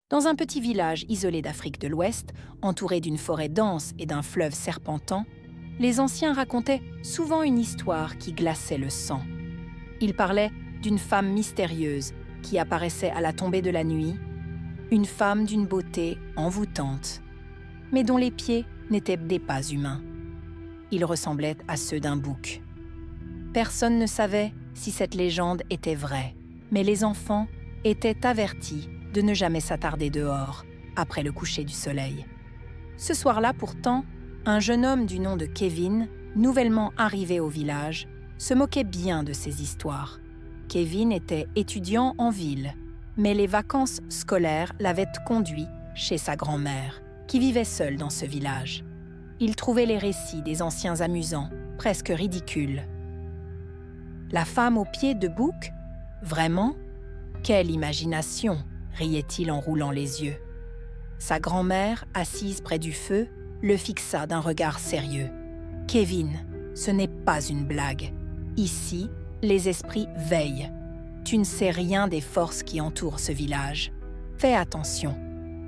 Dans un petit village isolé d'Afrique de l'Ouest, entouré d'une forêt dense et d'un fleuve serpentant, les anciens racontaient souvent une histoire qui glaçait le sang. Ils parlaient d'une femme mystérieuse qui apparaissait à la tombée de la nuit, une femme d'une beauté envoûtante, mais dont les pieds n'étaient des pas humains. Ils ressemblaient à ceux d'un bouc. Personne ne savait si cette légende était vraie, mais les enfants étaient avertis de ne jamais s'attarder dehors après le coucher du soleil. Ce soir-là, pourtant, un jeune homme du nom de Kevin, nouvellement arrivé au village, se moquait bien de ces histoires. Kevin était étudiant en ville, mais les vacances scolaires l'avaient conduit chez sa grand-mère, qui vivait seule dans ce village. Il trouvait les récits des anciens amusants, presque ridicules. La femme aux pieds de bouc? Vraiment? Quelle imagination! Riait-il en roulant les yeux. Sa grand-mère, assise près du feu, le fixa d'un regard sérieux. « Kevin, ce n'est pas une blague. Ici, les esprits veillent. Tu ne sais rien des forces qui entourent ce village. Fais attention. »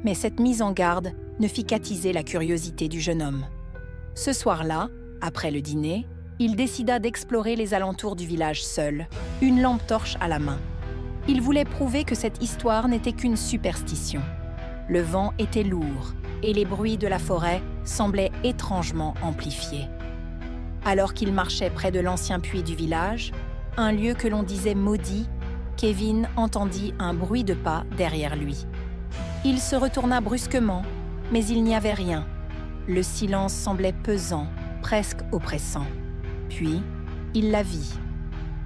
Mais cette mise en garde ne fit qu'attiser la curiosité du jeune homme. Ce soir-là, après le dîner, il décida d'explorer les alentours du village seul, une lampe torche à la main. Il voulait prouver que cette histoire n'était qu'une superstition. Le vent était lourd et les bruits de la forêt semblaient étrangement amplifiés. Alors qu'il marchait près de l'ancien puits du village, un lieu que l'on disait maudit, Kevin entendit un bruit de pas derrière lui. Il se retourna brusquement, mais il n'y avait rien. Le silence semblait pesant, presque oppressant. Puis, il la vit.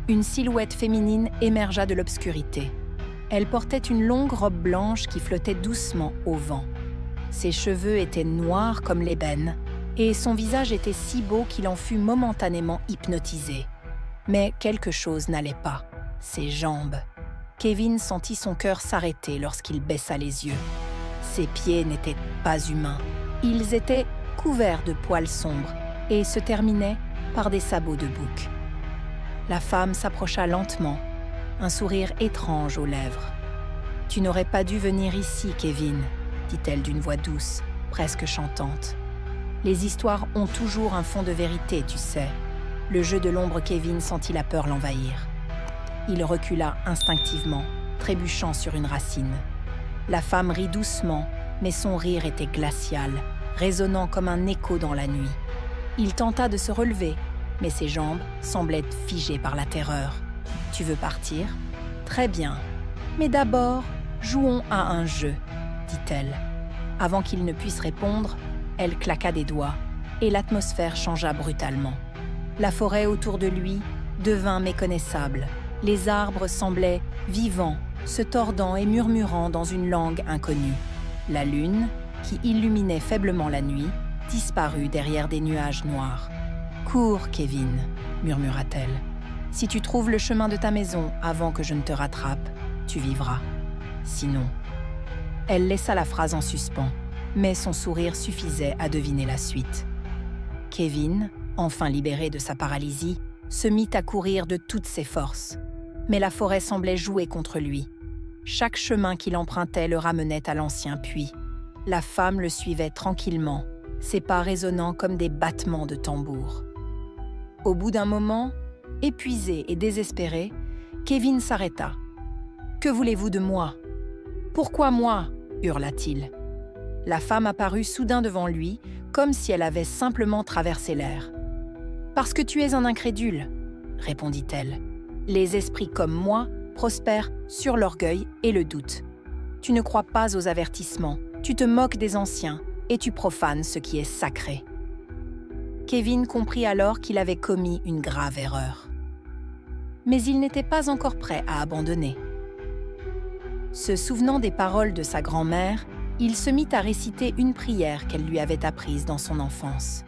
Une silhouette féminine émergea de l'obscurité. Elle portait une longue robe blanche qui flottait doucement au vent. Ses cheveux étaient noirs comme l'ébène, et son visage était si beau qu'il en fut momentanément hypnotisé. Mais quelque chose n'allait pas. Ses jambes. Kevin sentit son cœur s'arrêter lorsqu'il baissa les yeux. Ses pieds n'étaient pas humains. Ils étaient couverts de poils sombres et se terminaient par des sabots de bouc. La femme s'approcha lentement, un sourire étrange aux lèvres. « Tu n'aurais pas dû venir ici, Kevin, » dit-elle d'une voix douce, presque chantante. Les histoires ont toujours un fond de vérité, tu sais. Le jeu de l'ombre Kevin sentit la peur l'envahir. Il recula instinctivement, trébuchant sur une racine. La femme rit doucement, mais son rire était glacial, résonnant comme un écho dans la nuit. Il tenta de se relever, mais ses jambes semblaient figées par la terreur. « Tu veux partir? Très bien. Mais d'abord, jouons à un jeu, » dit-elle. Avant qu'il ne puisse répondre, elle claqua des doigts et l'atmosphère changea brutalement. La forêt autour de lui devint méconnaissable. Les arbres semblaient vivants, se tordant et murmurant dans une langue inconnue. La lune, qui illuminait faiblement la nuit, disparut derrière des nuages noirs. « Cours, Kevin, » murmura-t-elle. « Si tu trouves le chemin de ta maison avant que je ne te rattrape, tu vivras. Sinon... » Elle laissa la phrase en suspens, mais son sourire suffisait à deviner la suite. Kevin, enfin libéré de sa paralysie, se mit à courir de toutes ses forces. Mais la forêt semblait jouer contre lui. Chaque chemin qu'il empruntait le ramenait à l'ancien puits. La femme le suivait tranquillement, ses pas résonnant comme des battements de tambour. Au bout d'un moment, épuisé et désespéré, Kevin s'arrêta. « Que voulez-vous de moi? Pourquoi moi ?» hurla-t-il. La femme apparut soudain devant lui, comme si elle avait simplement traversé l'air. « Parce que tu es un incrédule, » répondit-elle. « Les esprits comme moi prospèrent sur l'orgueil et le doute. Tu ne crois pas aux avertissements, tu te moques des anciens et tu profanes ce qui est sacré. » Kevin comprit alors qu'il avait commis une grave erreur. Mais il n'était pas encore prêt à abandonner. Se souvenant des paroles de sa grand-mère, il se mit à réciter une prière qu'elle lui avait apprise dans son enfance.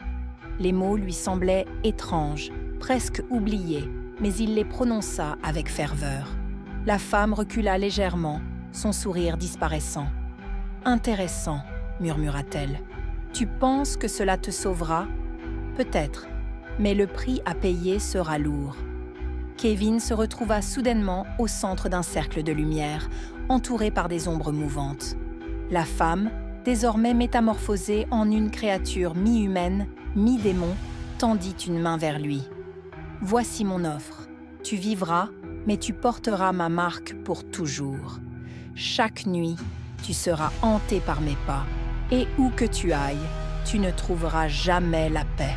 Les mots lui semblaient étranges, presque oubliés, mais il les prononça avec ferveur. La femme recula légèrement, son sourire disparaissant. « Intéressant, » murmura-t-elle. « Tu penses que cela te sauvera? Peut-être, mais le prix à payer sera lourd. » Kevin se retrouva soudainement au centre d'un cercle de lumière, entouré par des ombres mouvantes. La femme, désormais métamorphosée en une créature mi-humaine, mi-démon, tendit une main vers lui. « Voici mon offre. Tu vivras, mais tu porteras ma marque pour toujours. Chaque nuit, tu seras hanté par mes pas, et où que tu ailles, tu ne trouveras jamais la paix. »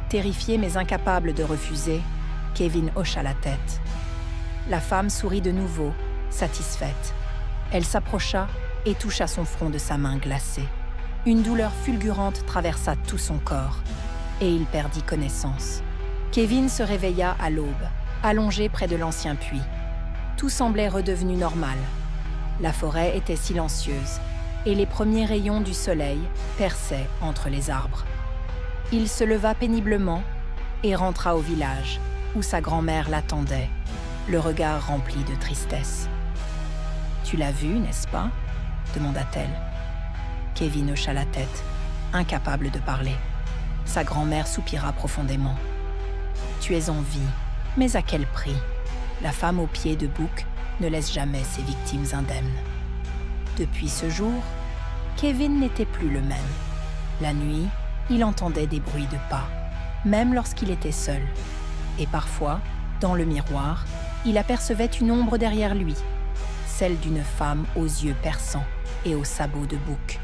Terrifié mais incapable de refuser, Kevin hocha la tête. La femme sourit de nouveau, satisfaite. Elle s'approcha et toucha son front de sa main glacée. Une douleur fulgurante traversa tout son corps, et il perdit connaissance. Kevin se réveilla à l'aube, allongé près de l'ancien puits. Tout semblait redevenu normal. La forêt était silencieuse, et les premiers rayons du soleil perçaient entre les arbres. Il se leva péniblement et rentra au village, où sa grand-mère l'attendait, le regard rempli de tristesse. « Tu l'as vu, n'est-ce pas ?» demanda-t-elle. Kevin hocha la tête, incapable de parler. Sa grand-mère soupira profondément. « Tu es en vie, mais à quel prix ? La femme aux pieds de bouc ne laisse jamais ses victimes indemnes. » Depuis ce jour, Kevin n'était plus le même. La nuit, il entendait des bruits de pas, même lorsqu'il était seul. Et parfois, dans le miroir, il apercevait une ombre derrière lui, celle d'une femme aux yeux perçants et aux sabots de bouc.